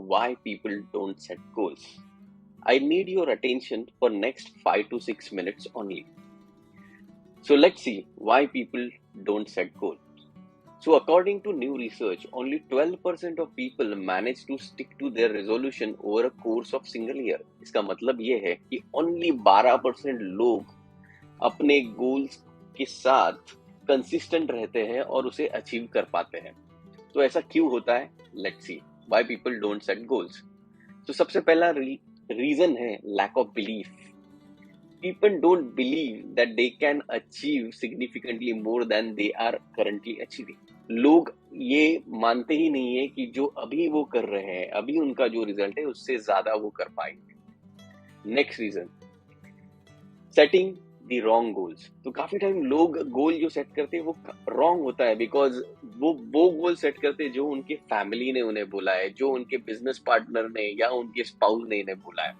why people don't set goals. I need your attention for next 5 to 6 minutes only. So let's see why people don't set goals. So according to new research, only 12% of people manage to stick to their resolution over a course of single year. इसका मतलब ये है कि only 12% लोग अपने goals के साथ consistent रहते हैं और उसे achieve कर पाते हैं. तो ऐसा क्यों होता है? Let's see why people don't set goals. तो सबसे पहला reason है lack of belief. People don't believe that they can achieve significantly more than they are currently achieving. लोग ये मानते ही नहीं है कि जो अभी वो कर रहे हैं, अभी उनका जो रिजल्ट है उससे ज्यादा वो कर पाएंगे. Next reason, setting the wrong goals. तो काफी टाइम लोग गोल जो सेट करते हैं वो रॉन्ग होता है, बिकॉज वो गोल सेट करते हैं जो उनके फैमिली ने उन्हें बोला है, जो उनके बिजनेस पार्टनर ने या उनके स्पाउस ने इन्हें बोला है.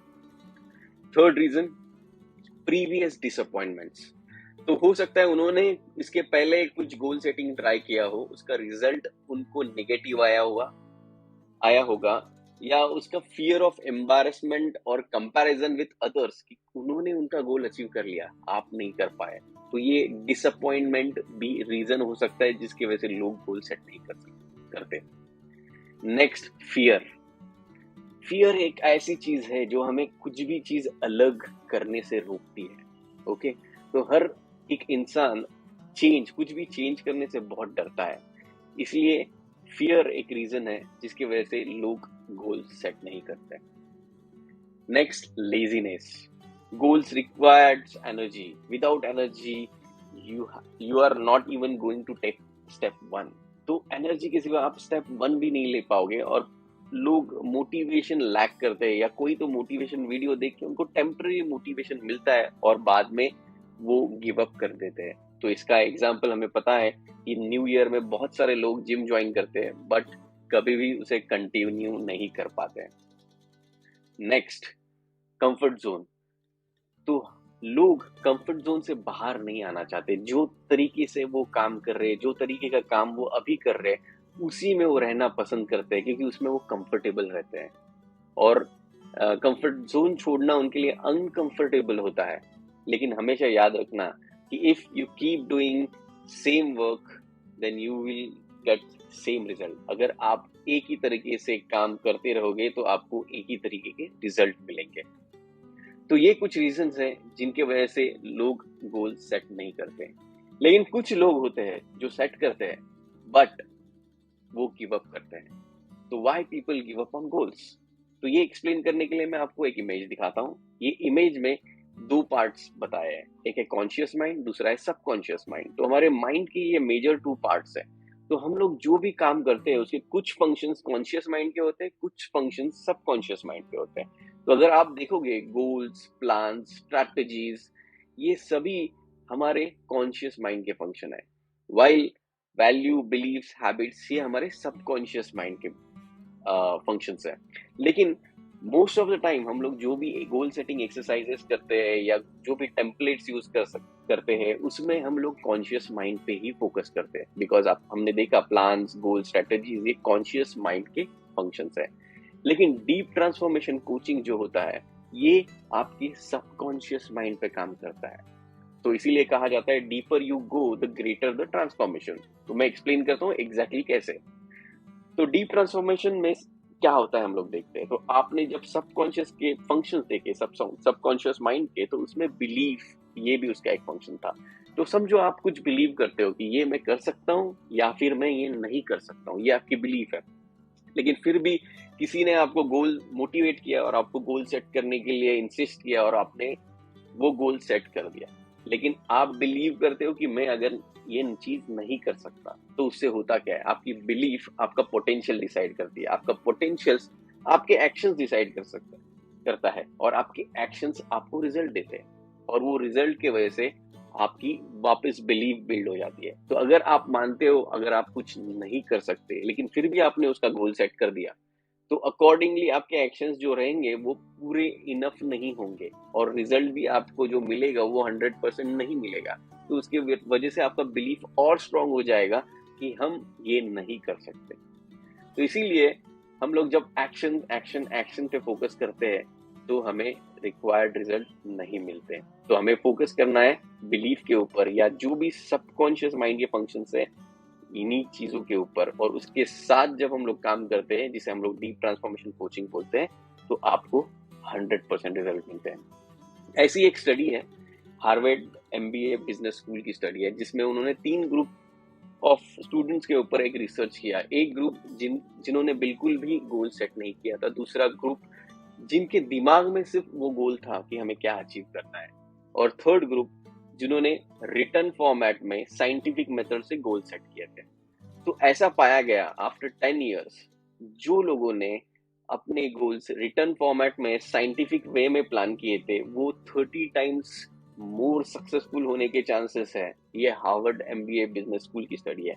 Third reason, previous disappointments. तो हो सकता है उन्होंने इसके पहले कुछ गोल सेटिंग ट्राई किया हो, उसका रिजल्ट उनको नेगेटिव आया होगा, या उसका फियर ऑफ एम्बैरेसमेंट और कंपैरिजन विद अदर्स कि उन्होंने उनका गोल अचीव कर लिया, आप नहीं कर पाए. तो ये डिसअपॉइंटमेंट भी रीजन हो सकता है जिसकी वजह से लोग गोल सेट नहीं करते. नेक्स्ट, फियर एक ऐसी चीज है जो हमें कुछ भी चीज अलग करने से रोकती है. ओके, तो हर एक इंसान कुछ भी चेंज करने से बहुत डरता है, इसलिए फियर एक रीजन है जिसकी वजह से लोग गोल सेट नहीं करते. Next, laziness. Goals requires energy. Without energy you are not even going to take step 1. तो एनर्जी के सिवा आप स्टेप 1 भी नहीं ले पाओगे. और लोग मोटिवेशन लैक करते हैं, या कोई तो मोटिवेशन वीडियो देख के उनको टेम्पररी मोटिवेशन मिलता है और बाद में वो गिव अप कर देते हैं. तो इसका एग्जांपल हमें पता है कि न्यू ईयर में बहुत सारे लोग जिम ज्वाइन करते हैं बट कभी भी उसे कंटिन्यू नहीं कर पाते हैं. Next, comfort zone. तो लोग कंफर्ट जोन से बाहर नहीं आना चाहते. जो तरीके से वो काम कर रहे हैं, जो तरीके का काम वो अभी कर रहे हैं, उसी में वो रहना पसंद करते हैं क्योंकि उसमें वो कंफर्टेबल रहते हैं. और कंफर्ट जोन छोड़ना उनके लिए अनकंफर्टेबल होता है. लेकिन हमेशा याद रखना कि if you keep doing same work then you will get same result. अगर आप एक ही तरीके से काम करते रहोगे तो आपको एक ही तरीके के रिजल्ट मिलेंगे. तो ये कुछ रीजंस हैं जिनके वजह से लोग गोल सेट नहीं करते. लेकिन कुछ लोग होते हैं जो सेट करते हैं बट वो गिव अप करते हैं. तो why people give up on goals? तो ये एक्सप्लेन करने के लिए मैं आपको एक इमेज दिखाता हूँ. ये इमेज में 2 पार्ट्स बताए हैं. एक है कॉन्शियस माइंड, दूसरा है सबकॉन्शियस माइंड. तो हमारे माइंड के ये मेजर 2 पार्ट्स हैं. तो हम लोग जो भी काम करते हैं उसके कुछ फंक्शंस कॉन्शियस माइंड के होते हैं, कुछ फंक्शंस सबकॉन्शियस माइंड के होते हैं. तो अगर आप देखोगे गोल्स, प्लान्स, स्ट्रैटेजीज, ये सभी हमारे कॉन्शियस माइंड के फंक्शन है, वाइल वैल्यू, बिलीव्स, हैबिट्स ये हमारे सबकॉन्शियस माइंड के फंक्शंस है. लेकिन मोस्ट ऑफ द टाइम हम लोग जो भी गोल सेटिंग एक्सरसाइजेस करते हैं या जो भी टेम्पलेट्स यूज करते हैं उसमें हम लोग कॉन्शियस माइंड पे ही फोकस करते हैं. बिकॉज हमने देखा प्लान्स, गोल, स्ट्रेटेजीज ये कॉन्शियस माइंड के फंक्शंस है. लेकिन डीप ट्रांसफॉर्मेशन कोचिंग जो होता है ये आपकी सबकॉन्शियस माइंड पे काम करता है. तो इसीलिए कहा जाता है deeper you go the greater the transformation. तो मैं एक्सप्लेन करता हूँ एग्जैक्टली कैसे. तो डीप ट्रांसफॉर्मेशन में क्या होता है हम लोग देखते हैं. तो आपने जब सबकॉन्शियस के फंक्शंस देखे, सबकॉन्शियस माइंड के, तो उसमें बिलीफ ये भी उसका एक फंक्शन था. तो समझो आप कुछ बिलीव करते हो कि ये मैं कर सकता हूँ या फिर मैं ये नहीं कर सकता हूँ, ये आपकी बिलीफ है. लेकिन फिर भी किसी ने आपको गोल मोटिवेट किया और आपको गोल सेट करने के लिए इंसिस्ट किया और आपने वो गोल सेट कर दिया. लेकिन आप बिलीव करते हो कि मैं अगर ये चीज नहीं कर सकता, तो उससे होता क्या है, आपकी बिलीफ आपका पोटेंशियल डिसाइड करती है. आपका पोटेंशियल आपके एक्शंस डिसाइड करता है और आपके एक्शंस आपको रिजल्ट देते हैं. और वो रिजल्ट के वजह से आपकी वापस बिलीव बिल्ड हो जाती है. तो अगर आप मानते हो अगर आप कुछ नहीं कर सकते लेकिन फिर भी आपने उसका गोल सेट कर दिया, तो अकॉर्डिंगली आपके एक्शंस जो रहेंगे वो पूरे इनफ नहीं होंगे और रिजल्ट भी आपको जो मिलेगा वो 100% नहीं मिलेगा. तो उसके वजह से आपका बिलीफ और स्ट्रांग हो जाएगा कि हम ये नहीं कर सकते. तो इसीलिए हम लोग जब एक्शन एक्शन एक्शन पे फोकस करते हैं तो हमें रिक्वायर्ड रिजल्ट नहीं मिलते। तो हमें फोकस करना है बिलीफ के ऊपर, या जो भी सबकॉन्शियस माइंड के फंक्शंस है इन्हीं चीजों के ऊपर, और उसके साथ जब हम लोग काम करते हैं, जिसे हम लोग डीप ट्रांसफॉर्मेशन कोचिंग बोलते हैं, तो आपको 100% रिजल्ट मिलते हैं। ऐसी एक स्टडी है, हार्वर्ड एमबीए बिजनेस स्कूल की स्टडी है, जिसमें उन्होंने 3 ग्रुप ऑफ स्टूडेंट्स के ऊपर एक रिसर्च किया। एक ग्रुप जिन्होंने बिल्कुल भी गोल सेट नहीं किया था, दूसरा ग्रुप जिनके दिमाग में सिर्फ वो गोल था कि हमें क्या अचीव करना है, और थर्ड ग्रुप जिन्होंने रिटर्न फॉर्मेट में साइंटिफिक मेथड से गोल सेट किए थे। तो ऐसा पाया गया आफ्टर 10 इयर्स, जो लोगों ने अपने गोल्स रिटर्न फॉर्मेट में साइंटिफिक वे में प्लान किए थे, वो 30 टाइम्स मोर सक्सेसफुल होने के चांसेस है। ये हार्वर्ड एमबीए बिजनेस स्कूल की स्टडी है,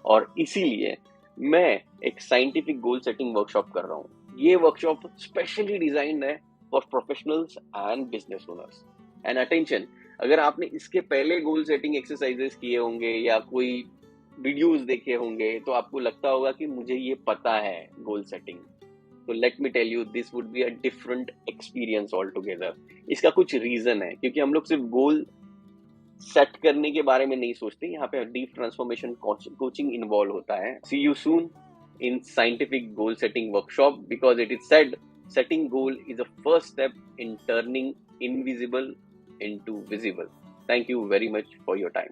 और इसीलिए मैं एक साइंटिफिक गोल सेटिंग वर्कशॉप कर रहा हूँ। ये वर्कशॉप स्पेशली डिजाइन्ड है for professionals and business owners. And attention, अगर आपने इसके पहले गोल सेटिंग एक्सरसाइजेस किए होंगे या कोई वीडियोस देखे होंगे, तो आपको लगता होगा कि मुझे ये पता है गोल सेटिंग। तो let me tell you, this would be a different experience all together. इसका कुछ रीजन है, क्योंकि हम लोग सिर्फ गोल सेट करने के बारे में नहीं सोचते, यहाँ पे डीप ट्रांसफॉर्मेशन कोचिंग इन्वॉल्व होता है। See you soon in scientific goal setting workshop, because it is said setting goal is a first step in turning invisible into visible. Thank you very much for your time.